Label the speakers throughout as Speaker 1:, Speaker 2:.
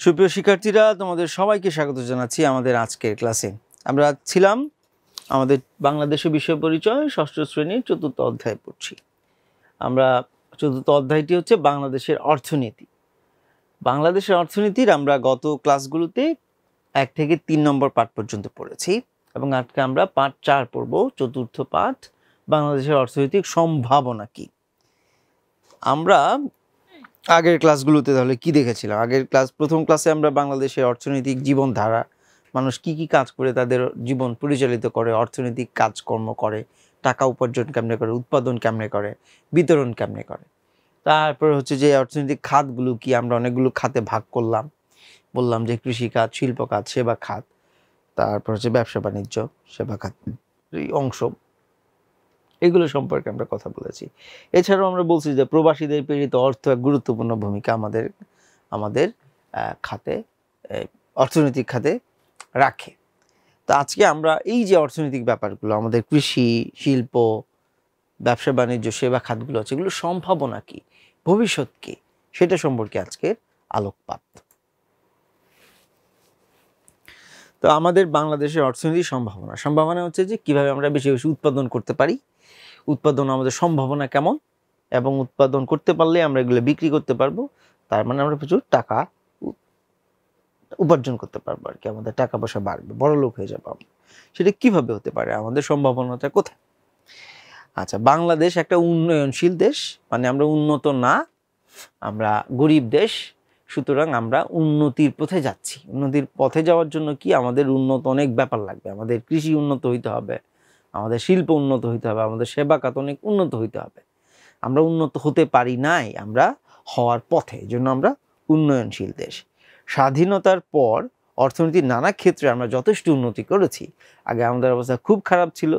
Speaker 1: সুপ্রিয় শিক্ষার্থীরা, তোমাদের সবাইকে স্বাগত জানাচ্ছি আমাদের আজকের ক্লাসে। আমরা ছিলাম আমাদের বাংলাদেশের বিষয় পরিচয় ষষ্ঠ শ্রেণীর ৪র্থ অধ্যায় পড়ছি। আমরা ৪র্থ অধ্যায়টি হচ্ছে বাংলাদেশের অর্থনীতি। বাংলাদেশের অর্থনীতির আমরা গত ক্লাসগুলোতে ১ থেকে ৩ নম্বর পাঠ পর্যন্ত পড়েছি এবং আজকে আমরা পাঠ ৪ পড়ব, ৪র্থ পাঠ, বাংলাদেশের অর্থনৈতিক সম্ভাবনা কি। আমরা আগের ক্লাসগুলোতে তাহলে কি দেখেছিলাম? প্রথম ক্লাসে আমরা বাংলাদেশের অর্থনৈতিক জীবনধারা, মানুষ কি কি কাজ করে তাদের জীবন পরিচালিত করে, অর্থনৈতিক কাজকর্ম করে, টাকা উপার্জন কেমনে করে, উৎপাদন কেমনে করে, বিতরণ কেমনে করে। তারপর হচ্ছে যে অর্থনৈতিক খাতগুলো কি, আমরা অনেকগুলো খাতে ভাগ করলাম, বললাম যে কৃষি খাত, শিল্প খাত, সেবা খাত, তারপর হচ্ছে ব্যবসা বাণিজ্য, সেবা খাত এই অংশ, এগুলো সম্পর্কে আমরা কথা বলেছি। এছাড়াও আমরা বলছি যে প্রবাসীদের প্রেরিত অর্থ এক গুরুত্বপূর্ণ ভূমিকা আমাদের খাতে, অর্থনৈতিক খাতে রাখে। তো আজকে আমরা এই যে অর্থনৈতিক ব্যাপারগুলো, আমাদের কৃষি, শিল্প, ব্যবসা বাণিজ্য, সেবা খাতগুলো আছে, এগুলো সম্ভাবনা কি, ভবিষ্যৎ কি, সেটা সম্পর্কে আজকের আলোকপাত। তো আমাদের বাংলাদেশের অর্থনৈতিক সম্ভাবনা হচ্ছে যে কিভাবে আমরা বেশি বেশি উৎপাদন করতে পারি, উৎপাদন আমাদের সম্ভাবনা কেমন, এবং উৎপাদন করতে পারলে আমরা এগুলো বিক্রি করতে পারবো, তার মানে আমরা প্রচুর টাকা উপার্জন করতে পারবো আর কি, আমাদের টাকা পয়সা বাড়বে, বড় লোক হয়ে যাবো আমরা। সেটা কিভাবে হতে পারে, আমাদের সম্ভাবনাটা কোথায়? আচ্ছা, বাংলাদেশ একটা উন্নয়নশীল দেশ, মানে আমরা উন্নত না, আমরা গরিব দেশ, সুতরাং আমরা উন্নতির পথে যাচ্ছি। উন্নতির পথে যাওয়ার জন্য কি আমাদের উন্নত অনেক ব্যাপার লাগবে। আমাদের কৃষি উন্নত হইতে হবে, আমাদের শিল্প উন্নত হইতে হবে, আমাদের সেবা খাত অনেক উন্নত হইতে হবে। আমরা উন্নত হতে পারি নাই, আমরা হওয়ার পথে, এই জন্য আমরা উন্নয়নশীল দেশ। স্বাধীনতার পর অর্থনীতির নানা ক্ষেত্রে আমরা যথেষ্ট উন্নতি করেছি। আগে আমাদের অবস্থা খুব খারাপ ছিল,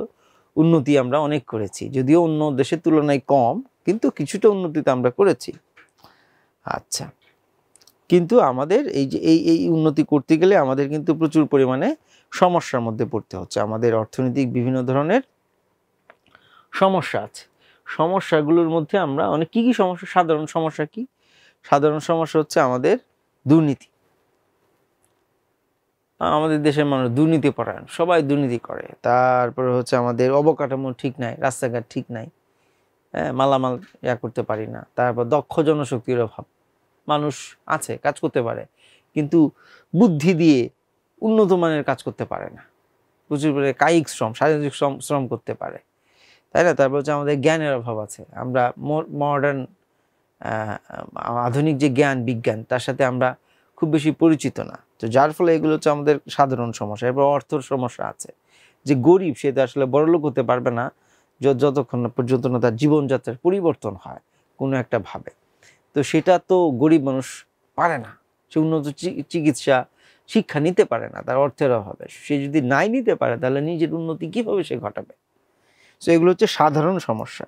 Speaker 1: উন্নতি আমরা অনেক করেছি, যদিও অন্য দেশের তুলনায় কম, কিন্তু কিছুটা উন্নতি আমরা করেছি। আচ্ছা, কিন্তু আমাদের এই যে এই উন্নতি করতে গেলে আমাদের কিন্তু প্রচুর পরিমাণে সমস্যার মধ্যে পড়তে হচ্ছে। আমাদের অর্থনৈতিক বিভিন্ন ধরনের সমস্যা আছে। সমস্যাগুলোর মধ্যে আমরা অনেক কি সমস্যা, সাধারণ সমস্যা কি? সাধারণ সমস্যা হচ্ছে আমাদের দুর্নীতি। আমাদের দেশের মানুষ দুর্নীতি পরায়ণ, সবাই দুর্নীতি করে। তারপরে হচ্ছে আমাদের অবকাঠামো ঠিক নাই, রাস্তাঘাট ঠিক নাই, মালামাল করতে পারি না। তারপর দক্ষ জনশক্তির অভাব, মানুষ আছে কাজ করতে পারে কিন্তু বুদ্ধি দিয়ে উন্নত মানের কাজ করতে পারে না, প্রচুর পরিমাণে কায়িক শ্রম, শারীরিক শ্রম করতে পারে, তাই না? তারপর হচ্ছে আমাদের জ্ঞানের অভাব আছে, আমরা মডার্ন আধুনিক যে জ্ঞান বিজ্ঞান তার সাথে আমরা খুব বেশি পরিচিত না। তো যার ফলে এগুলো হচ্ছে আমাদের সাধারণ সমস্যা। এরপর অর্থর সমস্যা আছে, যে গরিব সে তো আসলে বড়লোক হতে পারবে না যতক্ষণ না পর্যন্ত না তার জীবনযাত্রার পরিবর্তন হয় কোনো একটা ভাবে। তো সেটা তো গরিব মানুষ পারে না, সে উন্নত চিকিৎসা শিক্ষা নিতে পারে না তার অর্থের অভাবে। সে যদি নাই নিতে পারে তাহলে নিজের উন্নতি কিভাবে সে ঘটাবে? তো এগুলো হচ্ছে সাধারণ সমস্যা।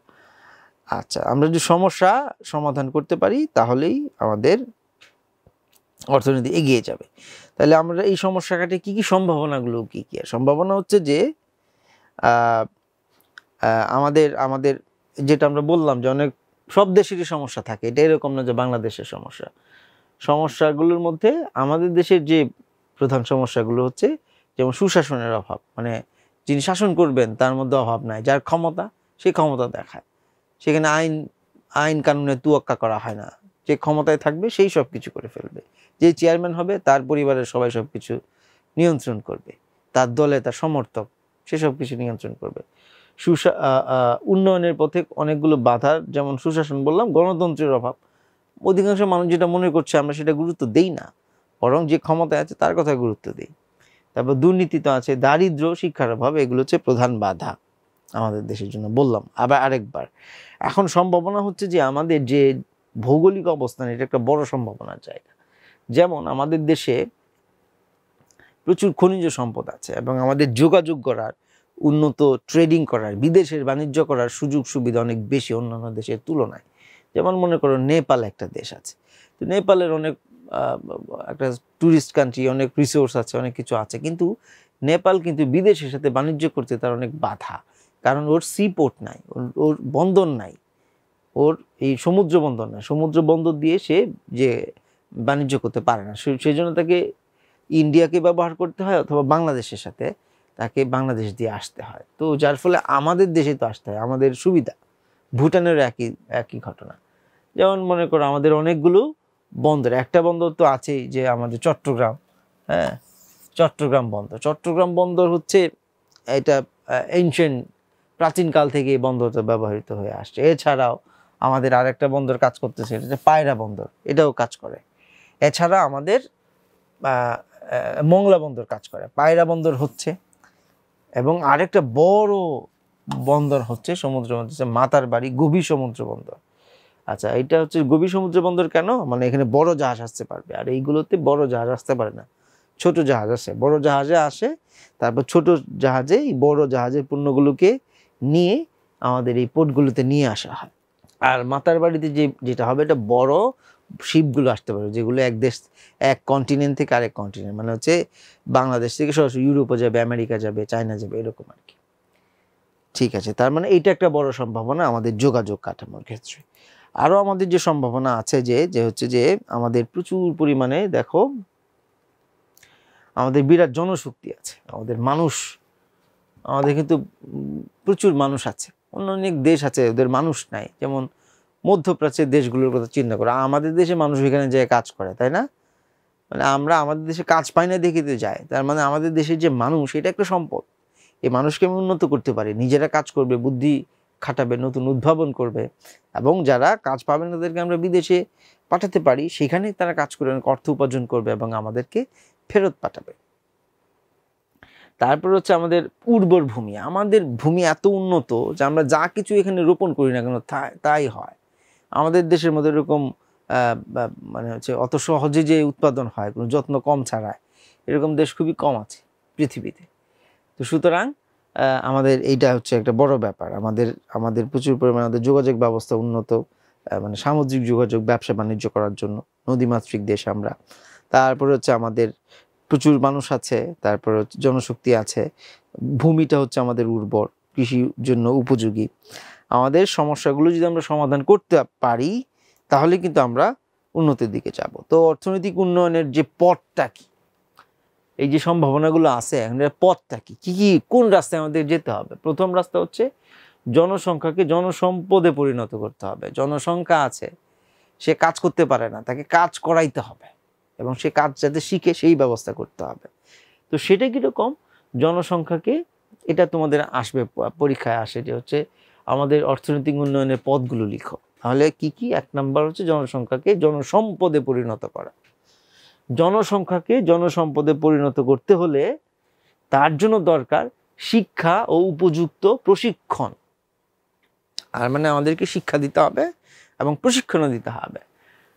Speaker 1: আচ্ছা, আমরা যদি সমস্যা সমাধান করতে পারি তাহলেই আমাদের অর্থনীতি এগিয়ে যাবে। তাহলে আমরা এই সমস্যা কাটে কি সম্ভাবনাগুলো কি কি? সম্ভাবনা হচ্ছে যে আমাদের যেটা আমরা বললাম যে অনেক সব দেশেরই সমস্যা থাকে, এটা এরকম না যে বাংলাদেশের সমস্যাগুলোর মধ্যে আমাদের দেশের যে প্রধান সমস্যাগুলো হচ্ছে যেমন সুশাসনের অভাব, মানে যিনি শাসন করবেন তার মধ্যে অভাব নাই, যার ক্ষমতা সেই ক্ষমতা দেখায়, সেখানে আইন কানুনের তুয়াক্কা করা হয় না, যে ক্ষমতায় থাকবে সেই সব কিছু করে ফেলবে, যে চেয়ারম্যান হবে তার পরিবারের সবাই সব কিছু নিয়ন্ত্রণ করবে, তার দলে তার সমর্থক সেসব কিছু নিয়ন্ত্রণ করবে। উন্নয়নের পথে অনেকগুলো বাধা, যেমন সুশাসন বললাম, গণতন্ত্রের অভাব, অধিকাংশ মানুষ যেটা মনে করছে আমরা সেটা গুরুত্ব দেই না, বরং যে ক্ষমতায় আছে তার কথা গুরুত্ব দেই। তারপর দুর্নীতি তো আছে, দারিদ্র, শিক্ষার অভাব, এগুলো হচ্ছে প্রধান বাধা আমাদের দেশের জন্য। বললাম আবার আরেকবার, এখন সম্ভাবনা হচ্ছে যে আমাদের যে ভৌগোলিক অবস্থান, এটা একটা বড় সম্ভাবনার জায়গা। যেমন আমাদের দেশে প্রচুর খনিজ সম্পদ আছে এবং আমাদের যোগাযোগ করার, উন্নত ট্রেডিং করার, বিদেশের বাণিজ্য করার সুযোগ সুবিধা অনেক বেশি অন্যান্য দেশের তুলনায়। যেমন মনে করো নেপাল একটা দেশ আছে, তো নেপালের অনেক একটা ট্যুরিস্ট কান্ট্রি, অনেক রিসোর্স আছে, অনেক কিছু আছে, কিন্তু নেপাল কিন্তু বিদেশের সাথে বাণিজ্য করতে তার অনেক বাধা, কারণ ওর সি পোর্ট নাই, ওর বন্দর নাই, ওর এই সমুদ্র বন্দর নাই। সমুদ্র বন্দর দিয়ে সে যে বাণিজ্য করতে পারে না, সেই জন্য তাকে ইন্ডিয়াকে ব্যবহার করতে হয় অথবা বাংলাদেশের সাথে তাকে বাংলাদেশ দিয়ে আসতে হয়। তো যার ফলে আমাদের দেশে তো আসতে হয়, আমাদের সুবিধা। ভুটানেরও একই একই ঘটনা। যেমন মনে করো আমাদের অনেকগুলো বন্দর, একটা বন্দর তো আছেই যে আমাদের চট্টগ্রাম, হ্যাঁ চট্টগ্রাম বন্দর। চট্টগ্রাম বন্দর হচ্ছে এটা এনশিয়েন্ট, প্রাচীনকাল থেকে এই বন্দরটা ব্যবহৃত হয়ে আসছে। এছাড়াও আমাদের আরেকটা বন্দর কাজ করতেছে, এটা পায়রা বন্দর, এটাও কাজ করে। এছাড়া আমাদের মংলা বন্দর কাজ করে, পায়রা বন্দর হচ্ছে, এবং আরেকটা বড় বন্দর হচ্ছে সমুদ্র বন্দর, মাতারবাড়ি গভীর সমুদ্র বন্দর। আচ্ছা, এটা হচ্ছে গভীর সমুদ্র বন্দর কেন, মানে এখানে বড় জাহাজ আসতে পারবে, আর এইগুলোতে বড় জাহাজ আসতে পারে না, ছোট জাহাজ আসে, বড় জাহাজে আসে, তারপর ছোট জাহাজে এই বড় জাহাজের পণ্যগুলোকে নিয়ে আমাদের এই পোর্টগুলোতে নিয়ে আসা হয়। আর মাতারবাড়িতে যেটা হবে, এটা বড় শিপগুলো আসতে পারে, যেগুলো এক কন্টিনেন্ট থেকে আরেক কন্টিনেন্ট, মানে হচ্ছে বাংলাদেশ থেকে সরাসরি ইউরোপে যাবে, আমেরিকা যাবে, চায়না যাবে, এরকম আর কি। ঠিক আছে, তার মানে এইটা একটা বড় সম্ভাবনা আমাদের যোগাযোগ কাঠামোর ক্ষেত্রে। আরও আমাদের যে সম্ভাবনা আছে যে হচ্ছে যে আমাদের প্রচুর পরিমাণে দেখো আমাদের বিরাট জনশক্তি আছে, আমাদের মানুষ, আমাদের কিন্তু প্রচুর মানুষ আছে। অন্য অনেক দেশ আছে ওদের মানুষ নাই, যেমন মধ্যপ্রাচ্যের দেশগুলোর কথা চিন্তা করো, আমাদের দেশে মানুষ এখানে যেয়ে কাজ করে, তাই না? মানে আমরা আমাদের দেশে কাজ পাই না দেখে তো যাই, তার মানে আমাদের দেশের যে মানুষ, এটা একটা সম্পদ। এই মানুষকে আমি উন্নত করতে পারি, নিজেরা কাজ করবে, বুদ্ধি খাটাবে, নতুন উদ্ভাবন করবে, এবং যারা কাজ পাবে না তাদেরকে আমরা বিদেশে পাঠাতে পারি, সেখানে তারা কাজ করে অর্থ উপার্জন করবে এবং আমাদেরকে ফেরত পাঠাবে। তারপর হচ্ছে আমাদের উর্বর ভূমি, আমাদের ভূমি এত উন্নত যে আমরা যা কিছু এখানে রোপণ করি না কেন তাই হয়। আমাদের দেশের মধ্যে এরকম মানে হচ্ছে অত সহজে যে উৎপাদন হয় কোনো যত্ন কম ছাড়ায়, এরকম দেশ খুবই কম আছে পৃথিবীতে। তো সুতরাং আমাদের এইটা হচ্ছে একটা বড় ব্যাপার। আমাদের প্রচুর পরিমাণে আমাদের যোগাযোগ ব্যবস্থা উন্নত, মানে সামুদ্রিক যোগাযোগ, ব্যবসা বাণিজ্য করার জন্য নদীমাতৃক দেশ আমরা। তারপর হচ্ছে আমাদের প্রচুর মানুষ আছে, তারপর হচ্ছে জনশক্তি আছে, ভূমিটা হচ্ছে আমাদের উর্বর, কৃষির জন্য উপযোগী। আমাদের সমস্যাগুলো যদি আমরা সমাধান করতে পারি তাহলে কিন্তু আমরা উন্নতির দিকে যাব। তো অর্থনৈতিক উন্নয়নের যে পথটা কি, এই যে সম্ভাবনাগুলো আছে, এখন পথটা কি কি কোন রাস্তায় আমাদের যেতে হবে? প্রথম রাস্তা হচ্ছে জনসংখ্যাকে জনসম্পদে পরিণত করতে হবে। জনসংখ্যা আছে, সে কাজ করতে পারে না, তাকে কাজ করাইতে হবে, এবং সে কাজ যাতে শিখে সেই ব্যবস্থা করতে হবে। তো সেটা কীরকম? জনসংখ্যাকে, এটা তোমাদের আসবে পরীক্ষায় আসে, যে হচ্ছে আমাদের অর্থনৈতিক উন্নয়নের পথগুলো লিখো। তাহলে কি কি? 1 নাম্বার হচ্ছে জনসংখ্যাকে জনসম্পদে পরিণত করা। জনসংখ্যাকে জনসম্পদে পরিণত করতে হলে তার জন্য দরকার শিক্ষা ও উপযুক্ত প্রশিক্ষণ। আর মানে আমাদেরকে শিক্ষা দিতে হবে এবং প্রশিক্ষণও দিতে হবে।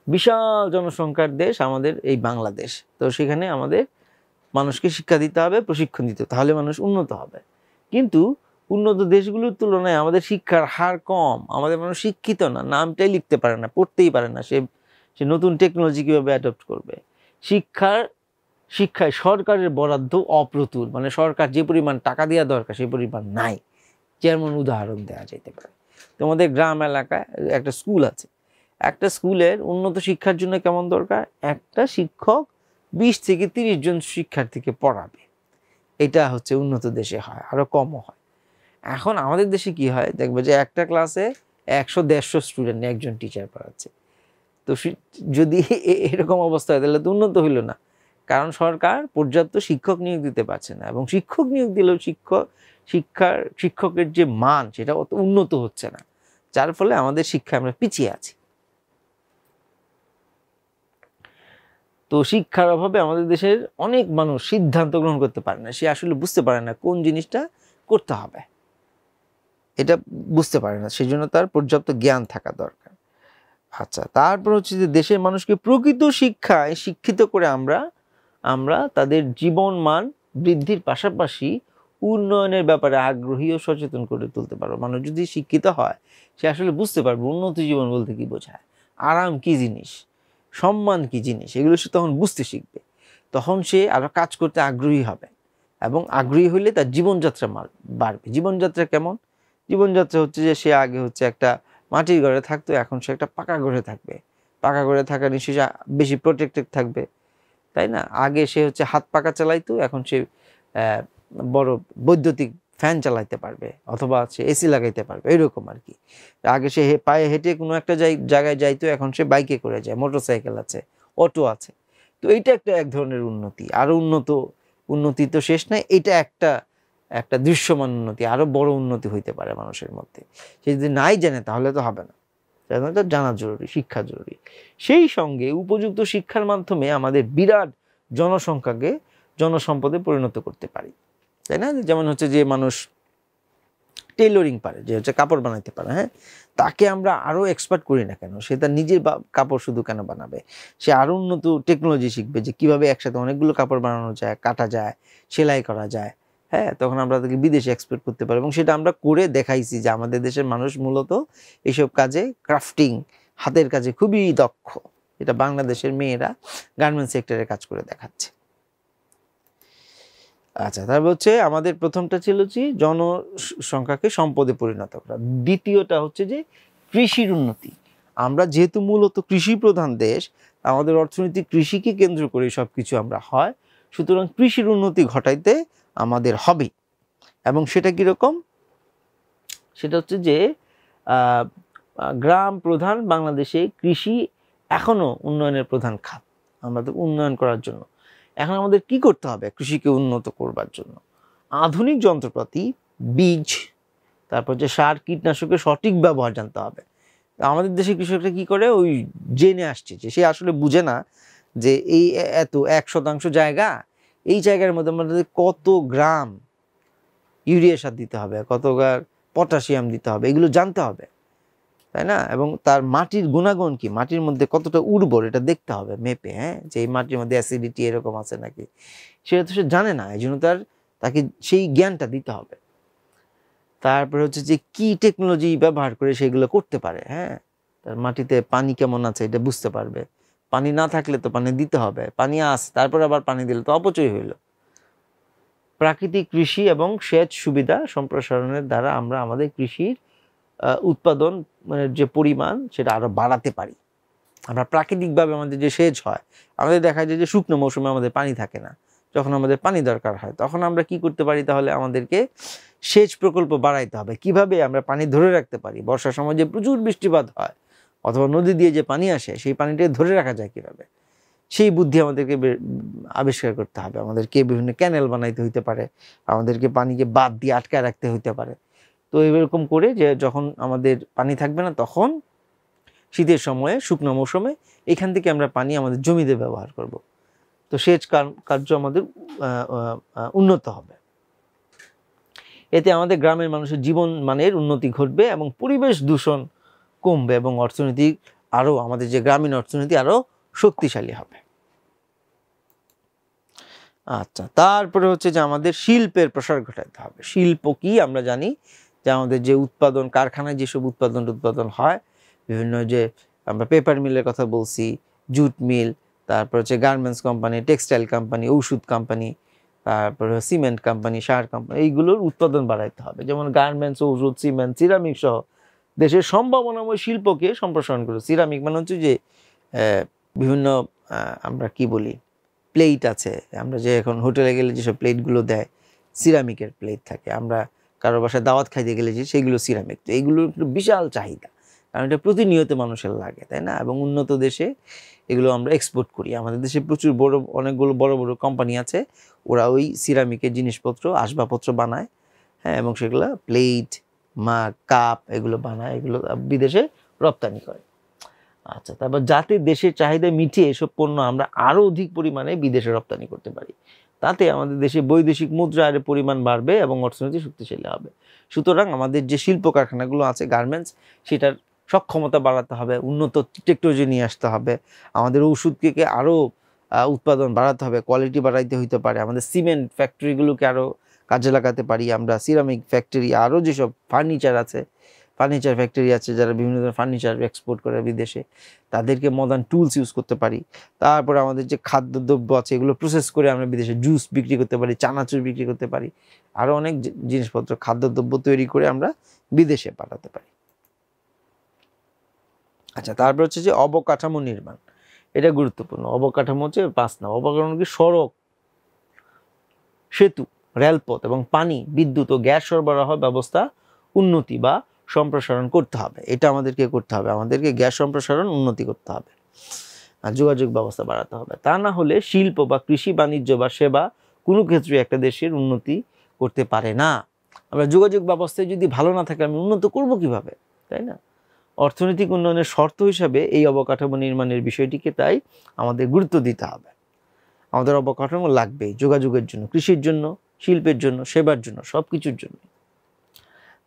Speaker 1: বিশাল জনসংখ্যার দেশ আমাদের এই বাংলাদেশ, তো সেখানে আমাদের মানুষকে শিক্ষা দিতে হবে, প্রশিক্ষণ দিতে, তাহলে মানুষ উন্নত হবে। কিন্তু উন্নত দেশগুলোর তুলনায় আমাদের শিক্ষার হার কম, আমাদের মানুষ শিক্ষিত না, নামটাই লিখতে পারে না, পড়তেই পারে না, সে নতুন টেকনোলজি কীভাবে অ্যাডপ্ট করবে? শিক্ষায় সরকারের বরাদ্দ অপ্রতুল, মানে সরকার যে পরিমাণ টাকা দেওয়া দরকার সেই পরিমাণ নাই। যেমন উদাহরণ দেওয়া যেতে পারে, তোমাদের গ্রাম এলাকায় একটা স্কুল আছে, একটা স্কুলের উন্নত শিক্ষার জন্য কেমন দরকার? একটা শিক্ষক 20 থেকে 30 জন শিক্ষার্থীকে পড়াবে। এটা হচ্ছে উন্নত দেশে হয়, আরো কমও হয়। এখন আমাদের দেশে কি হয়, দেখবে যে একটা ক্লাসে 100-150 স্টুডেন্ট, একজন টিচার পড়াচ্ছে। তো যদি এরকম অবস্থা হয় তাহলে তো উন্নত হইল না, কারণ সরকার পর্যাপ্ত শিক্ষক নিয়োগ দিতে পারছে না, এবং শিক্ষক নিয়োগ দিলেও শিক্ষকের যে মান সেটা অত উন্নত হচ্ছে না, যার ফলে আমাদের শিক্ষায় আমরা পিছিয়ে আছি। তো শিক্ষার অভাবে আমাদের দেশের অনেক মানুষ সিদ্ধান্ত গ্রহণ করতে পারে না, সে আসলে বুঝতে পারে না কোন জিনিসটা করতে হবে, এটা বুঝতে পারে না, সেই জন্য তার পর্যাপ্ত জ্ঞান থাকা দরকার। আচ্ছা, তারপর হচ্ছে যে দেশের মানুষকে প্রকৃত শিক্ষায় শিক্ষিত করে আমরা তাদের জীবন মান বৃদ্ধির পাশাপাশি উন্নয়নের ব্যাপারে আগ্রহী ও সচেতন করে তুলতে পারবো। মানুষ যদি শিক্ষিত হয়, সে আসলে বুঝতে পারবে উন্নত জীবন বলতে কি বোঝায়, আরাম কি জিনিস, সম্মান কি জিনিস, এগুলো সে তখন বুঝতে শিখবে। তখন সে আরো কাজ করতে আগ্রহী হবে, এবং আগ্রহী হলে তার জীবনযাত্রা বাড়বে। জীবনযাত্রা কেমন? জীবনযাত্রা হচ্ছে যে সে আগে হচ্ছে একটা মাটির ঘরে থাকতো, এখন সে একটা পাকা ঘরে থাকবে, পাকা করে থাকা নিশ্চয়ই বেশি প্রোটেক্টেড থাকবে, তাই না? আগে সে হচ্ছে হাত পাকা চালাইতো, এখন সে বড় বৈদ্যুতিক ফ্যান চালাইতে পারবে অথবা সে এসি লাগাইতে পারবে, এরকম আর কি। আগে সে পায়ে হেঁটে কোনো একটা জায়গায় যাইতো, এখন সে বাইকে করে যায়, মোটরসাইকেল আছে, অটো আছে। তো এইটা এক ধরনের উন্নতি। আরো উন্নতি তো শেষ নাই, এটা একটা দৃশ্যমান উন্নতি, আরো বড় উন্নতি হইতে পারে মানুষের মধ্যে। সে যদি নাই জানে তাহলে তো হবে না, তো জানা জরুরি, শিক্ষা জরুরি। সেই সঙ্গে উপযুক্ত শিক্ষার মাধ্যমে আমাদের বিরাট জনসংখ্যাকে জনসম্পদে পরিণত করতে পারি, তাই না? যেমন হচ্ছে যে মানুষ টেইলরিং পারে, যে হচ্ছে কাপড় বানাইতে পারে, হ্যাঁ, তাকে আমরা আরো এক্সপার্ট করি না কেন? সে তার নিজের কাপড় শুধু কেন বানাবে? সে আরো উন্নত টেকনোলজি শিখবে, যে কিভাবে একসাথে অনেকগুলো কাপড় বানানো যায়, কাটা যায়, সেলাই করা যায়। হ্যাঁ, তখন আমরা তাকে বিদেশে এক্সপোর্ট করতে পারি, এবং সেটা আমরা করে দেখাইছি যে আমাদের দেশের মানুষ মূলত এইসব কাজে, ক্রাফটিং, হাতের কাজে খুবই দক্ষ। এটা বাংলাদেশের মেয়েরা গার্মেন্টস সেক্টরে কাজ করে দেখাচ্ছে। আচ্ছা, তারপর হচ্ছে আমাদের প্রথমটা ছিল যে জনসংখ্যাকে সম্পদে পরিণত করা। দ্বিতীয়টা হচ্ছে যে কৃষির উন্নতি। আমরা যেহেতু মূলত কৃষি প্রধান দেশ, আমাদের অর্থনীতি কৃষিকে কেন্দ্র করে সবকিছু আমরা হয়, সুতরাং কৃষির উন্নতি ঘটাইতে আমাদের হবে। এবং সেটা কিরকম? সেটা হচ্ছে যে গ্রাম প্রধান বাংলাদেশে কৃষি এখনো উন্নয়নের প্রধান খাত। আমাদের উন্নয়ন করার জন্য এখন আমাদের কি করতে হবে? কৃষিকে উন্নত করবার জন্য আধুনিক যন্ত্রপাতি, বীজ, তারপর যে সার, কীটনাশকের সঠিক ব্যবহার জানতে হবে। আমাদের দেশে কৃষকরা কি করে? ওই জেনে আসছে যে সে আসলে বুঝে না যে এই এত 1% জায়গা, এই জায়গার মধ্যে আমাদের কত গ্রাম ইউরিয়া সার দিতে হবে, কত গ্রাম পটাশিয়াম দিতে হবে, এগুলো জানতে হবে, তাই না? এবং তার মাটির গুণাগুণ কি, মাটির মধ্যে কতটা উর্বর, এটা দেখতে হবে মেপে, হ্যাঁ, যে এই মাটির মধ্যে অ্যাসিডিটি এরকম আছে নাকি, সেটা তো সে জানে না। এই জন্য তাকে সেই জ্ঞানটা দিতে হবে। তারপরে হচ্ছে যে কি টেকনোলজি ব্যবহার করে সেগুলো করতে পারে, হ্যাঁ, তার মাটিতে পানি কেমন আছে এটা বুঝতে পারবে। পানি না থাকলে তো পানি দিতে হবে, পানি আছে তারপর আবার পানি দিলে তো অপচয় হইল। প্রাকৃতিক কৃষি এবং সেচ সুবিধা সম্প্রসারণের দ্বারা আমরা আমাদের কৃষির উৎপাদন মানে যে পরিমাণ সেটা আরো বাড়াতে পারি। আমরা প্রাকৃতিকভাবে আমাদের যে সেচ হয়, আমাদের দেখা যায় যে শুকনো মৌসুমে আমাদের পানি থাকে না, যখন আমাদের পানি দরকার হয় তখন আমরা কি করতে পারি? তাহলে আমাদেরকে সেচ প্রকল্প বাড়াইতে হবে। কিভাবে আমরা পানি ধরে রাখতে পারি? বর্ষার সময় যে প্রচুর বৃষ্টিপাত হয় অথবা নদী দিয়ে যে পানি আসে, সেই পানিটাকে ধরে রাখা যায় কিভাবে, সেই বুদ্ধি আমাদেরকে আবিষ্কার করতে হবে। আমাদেরকে বিভিন্ন ক্যানেল বানাইতে হইতে পারে, আমাদেরকে পানিকে বাঁধ দিয়ে আটকায় রাখতে হইতে পারে। তো এরকম করে যে যখন আমাদের পানি থাকবে না, তখন শীতের সময়ে, শুকনো মৌসুমে এখান থেকে আমরা পানি আমাদের জমিতে ব্যবহার করব। তো সেচ কার্য আমাদের উন্নত হবে। এতে আমাদের গ্রামের মানুষের জীবন মানের উন্নতি ঘটবে এবং পরিবেশ দূষণ কমবে, এবং অর্থনীতি আরো, আমাদের যে গ্রামীণ অর্থনীতি আরো শক্তিশালী হবে। আচ্ছা, তারপরে হচ্ছে যে আমাদের শিল্পের প্রসার ঘটাতে হবে। শিল্প কি? আমরা জানি যে আমাদের যে উৎপাদন, কারখানায় যেসব উৎপাদন হয়, বিভিন্ন যে আমরা পেপার মিলের কথা বলছি, জুট মিল, তারপর হচ্ছে গার্মেন্টস কোম্পানি, টেক্সটাইল কোম্পানি, ওষুধ কোম্পানি, তারপরে সিমেন্ট কোম্পানি, সার কোম্পানি, এইগুলোর উৎপাদন বাড়াইতে হবে। যেমন গার্মেন্টস, ওষুধ, সিমেন্ট, সিরামিক সহ দেশের সম্ভাবনাময় শিল্পকে সম্প্রসারণ করে। সিরামিক মানে হচ্ছে যে বিভিন্ন আমরা কি বলি, প্লেট আছে, আমরা যে এখন হোটেলে গেলে যেসব প্লেটগুলো দেয়, সিরামিকের প্লেট থাকে। আমরা কারো বাসায় দাওয়াত খাইতে গেলে যে সেগুলো সিরামিক। তো এইগুলোর একটু বিশাল চাহিদা, কারণ এটা প্রতিনিয়ত মানুষের লাগে, তাই না? এবং উন্নত দেশে এগুলো আমরা এক্সপোর্ট করি। আমাদের দেশে প্রচুর অনেকগুলো বড় বড় কোম্পানি আছে, ওরা ওই সিরামিকের জিনিসপত্র, আসবাবপত্র বানায়, হ্যাঁ, এবং সেগুলো প্লেট, মাগ, কাপ এগুলো বানায়, এগুলো বিদেশে রপ্তানি করে। আচ্ছা, তারপর যাতে দেশের চাহিদা মিটিয়ে এসব পণ্য আমরা আরো অধিক পরিমাণে বিদেশে রপ্তানি করতে পারি, তাতে আমাদের দেশে বৈদেশিক মুদ্রার পরিমাণ বাড়বে এবং অর্থনীতি শক্তিশালী হবে। সুতরাং আমাদের যে শিল্প কারখানাগুলো আছে, গার্মেন্টস, সেটার সক্ষমতা বাড়াতে হবে, উন্নত টেকনোলজি নিয়ে আসতে হবে। আমাদের ওষুধকে আরো উৎপাদন বাড়াতে হবে, কোয়ালিটি বাড়াইতে হইতে পারে। আমাদের সিমেন্ট ফ্যাক্টরিগুলোকে আরো কাজে লাগাতে পারি আমরা। সিরামিক ফ্যাক্টরি, আরো যেসব ফার্নিচার আছে, ফার্নিচার ফ্যাক্টরি আছে যারা বিভিন্ন ধরনের ফার্নিচার এক্সপোর্ট করে বিদেশে, তাদেরকে মডার্ন টুলস ইউজ করতে পারি। তারপরে আমাদের যে খাদ্যদ্রব্য আছে, এগুলো প্রসেস করে আমরা বিদেশে জুস বিক্রি করতে পারি, চানাচুর বিক্রি করতে পারি, আরও অনেক জিনিসপত্র, খাদ্যদ্রব্য তৈরি করে আমরা বিদেশে পাঠাতে পারি। আচ্ছা, তারপর হচ্ছে যে অবকাঠামো নির্মাণ, এটা গুরুত্বপূর্ণ। অবকাঠামো হচ্ছে 5 নাম্বার। অবকাঠামো কি? সড়ক, সেতু, রেলপথ এবং পানি, বিদ্যুৎ ও গ্যাস সরবরাহ ব্যবস্থা উন্নতি বা সম্প্রসারণ করতে হবে। এটা আমাদেরকে করতে হবে, আমাদেরকে গ্যাস সম্প্রসারণ উন্নতি করতে হবে আর যোগাযোগ ব্যবস্থা বাড়াতে হবে। তা না হলে শিল্প বা কৃষি, বাণিজ্য বা সেবা কোনো ক্ষেত্রে একটা দেশের উন্নতি করতে পারে না। আমরা যোগাযোগ ব্যবস্থায় যদি ভালো না থাকে আমি উন্নত করব কিভাবে, তাই না? অর্থনৈতিক উন্নয়নের শর্ত হিসাবে এই অবকাঠামো নির্মাণের বিষয়টিকে তাই আমাদের গুরুত্ব দিতে হবে। আমাদের অবকাঠামো লাগবে যোগাযোগের জন্য, কৃষির জন্য, শিল্পের জন্য, সেবার জন্য, সব কিছুর জন্য।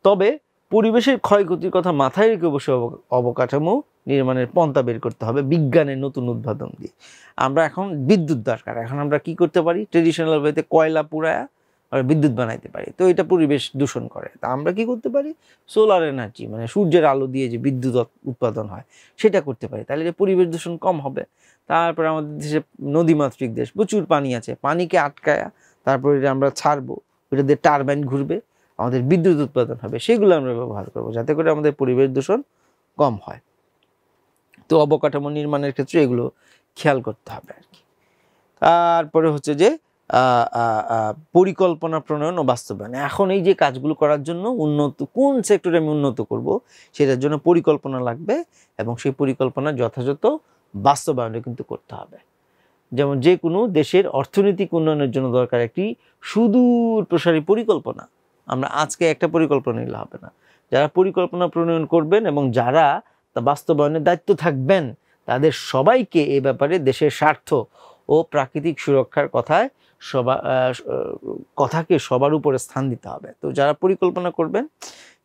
Speaker 1: তবে পরিবেশের ক্ষয়ক্ষতির কথা মাথায় রেখে অবশ্যই অবকাঠামো নির্মাণের পন্থা বের করতে হবে বিজ্ঞানের নতুন উদ্ভাবন দিয়ে। আমরা এখন বিদ্যুৎ দরকার, এখন আমরা কি করতে পারি? ট্রেডিশনাল ওয়েতে কয়লা পুরায়া আর বিদ্যুৎ বানাইতে পারি, তো এটা পরিবেশ দূষণ করে। তা আমরা কি করতে পারি? সোলার এনার্জি, মানে সূর্যের আলো দিয়ে যে বিদ্যুৎ উৎপাদন হয় সেটা করতে পারি, তাহলে যে পরিবেশ দূষণ কম হবে। তারপরে আমাদের দেশে নদীমাতৃক দেশ, প্রচুর পানি আছে, পানিকে আটকায়া তারপরে এটা আমরা ছাড়বো, ওটা দিয়ে টারবাইন ঘুরবে, আমাদের বিদ্যুৎ উৎপাদন হবে, সেগুলো আমরা ব্যবহার করব যাতে করে আমাদের পরিবেশ দূষণ কম হয়। তো অবকাঠামো নির্মাণের ক্ষেত্রে এগুলো খেয়াল করতে হবে আর কি। তারপরে হচ্ছে যে পরিকল্পনা প্রণয়ন ও বাস্তবায়ন। এখন এই যে কাজগুলো করার জন্য উন্নত কোন সেক্টরে আমি উন্নত করব সেটার জন্য পরিকল্পনা লাগবে এবং সেই পরিকল্পনা যথাযথ বাস্তবায়ন কিন্তু করতে হবে। যেমন যে কোনো দেশের অর্থনৈতিক উন্নয়নের জন্য দরকার একটি সুদূর প্রসারী পরিকল্পনা। আমরা আজকে একটা পরিকল্পনা নিলে হবে না, যারা পরিকল্পনা প্রণয়ন করবেন এবং যারা তা বাস্তবায়নের দায়িত্ব থাকবেন তাদের সবাইকে এ ব্যাপারে দেশের স্বার্থ ও প্রাকৃতিক সুরক্ষার কথাকে সবার উপরে স্থান দিতে হবে। তো যারা পরিকল্পনা করবেন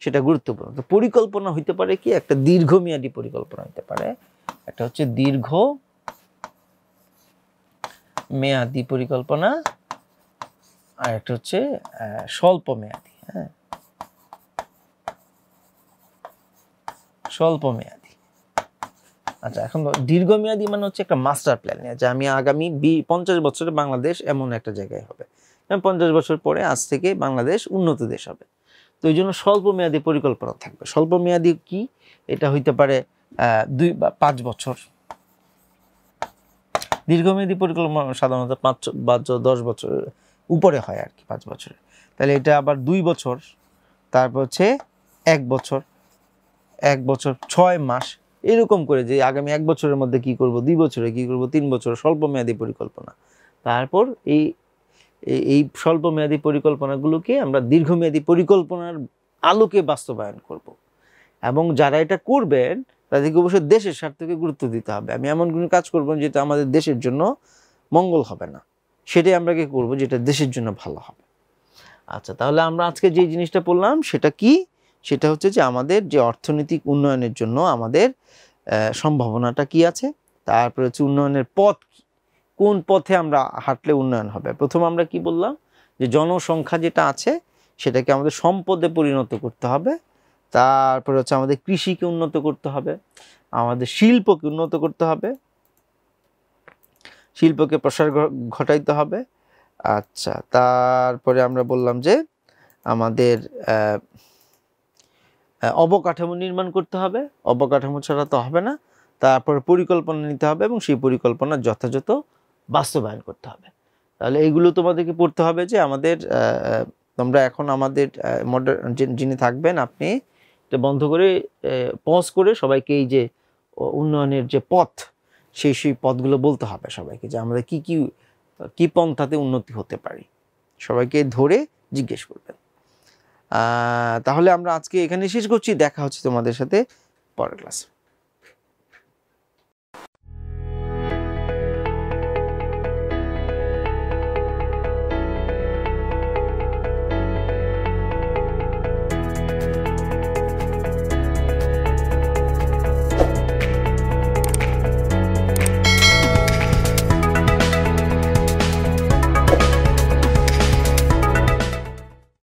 Speaker 1: সেটা গুরুত্বপূর্ণ। তো পরিকল্পনা হইতে পারে কি? একটা দীর্ঘমেয়াদী পরিকল্পনা হইতে পারে, একটা হচ্ছে দীর্ঘ মেয়াদি পরিকল্পনা, আর একটা হচ্ছে স্বল্প মেয়াদি। হ্যাঁ, স্বল্প মেয়াদি। আচ্ছা, এখন দীর্ঘমেয়াদী মানে হচ্ছে একটা মাস্টার প্ল্যান, যে আমি আগামী 50 বছরে বাংলাদেশ এমন একটা জায়গায় হবে, 50 বছর পরে আজ থেকে বাংলাদেশ উন্নত দেশ হবে। তো এই জন্য স্বল্প মেয়াদী পরিকল্পনা থাকবে। স্বল্প মেয়াদী কি? এটা হইতে পারে 2 বা 5 বছর। দীর্ঘমেয়াদী পরিকল্পনা সাধারণত 5 বা 10 বছর উপরে হয় আর কি, 5 বছরে। তাহলে এটা আবার 2 বছর, তারপর হচ্ছে 1 বছর, 1 বছর 6 মাস, এরকম করে যে আগামী 1 বছরের মধ্যে কি করব, 2 বছরে কি করব, 3 বছর, স্বল্প মেয়াদী পরিকল্পনা। তারপর এই স্বল্প মেয়াদী পরিকল্পনাগুলোকে আমরা দীর্ঘমেয়াদী পরিকল্পনার আলোকে বাস্তবায়ন করব। এবং যারা এটা করবেন তাদেরকে অবশ্যই দেশের স্বার্থকে গুরুত্ব দিতে হবে। আমি এমন কোনো কাজ করবো যেটা আমাদের দেশের জন্য মঙ্গল হবে না, সেটাই আমরা কি করবো যেটা দেশের জন্য ভালো হবে। আচ্ছা, তাহলে আমরা আজকে যে জিনিসটা পড়লাম সেটা কি? সেটা হচ্ছে যে আমাদের যে অর্থনৈতিক উন্নয়নের জন্য আমাদের সম্ভাবনাটা কি আছে, তারপরে হচ্ছে উন্নয়নের পথ, কোন পথে আমরা হাঁটলে উন্নয়ন হবে। প্রথম আমরা কি বললাম? যে জনসংখ্যা যেটা আছে সেটাকে আমাদের সম্পদে পরিণত করতে হবে। তারপরে হচ্ছে আমাদের কৃষিকে উন্নত করতে হবে, আমাদের শিল্পকে উন্নত করতে হবে, শিল্পকে প্রসার ঘটাইতে হবে। আচ্ছা, তারপরে আমরা বললাম যে আমাদের অবকাঠামো নির্মাণ করতে হবে, অবকাঠামো ছাড়া তো হবে না। তারপরে পরিকল্পনা নিতে হবে এবং সেই পরিকল্পনা যথাযথ বাস্তবায়ন করতে হবে। তাহলে এইগুলো তোমাদেরকে পড়তে হবে। যে আমাদের তোমরা এখন আমাদের যিনি থাকবেন আপনি এটা বন্ধ করে পজ করে সবাইকে এই যে উন্নয়নের যে পথ সেই পথগুলো বলতে হবে সবাইকে, যে আমরা কি পন্থাতে উন্নতি হতে পারি, সবাইকে ধরে জিজ্ঞেস করবেন। তাহলে আমরা আজকে এখানে শেষ করছি, দেখা হচ্ছে তোমাদের সাথে পরের ক্লাসে।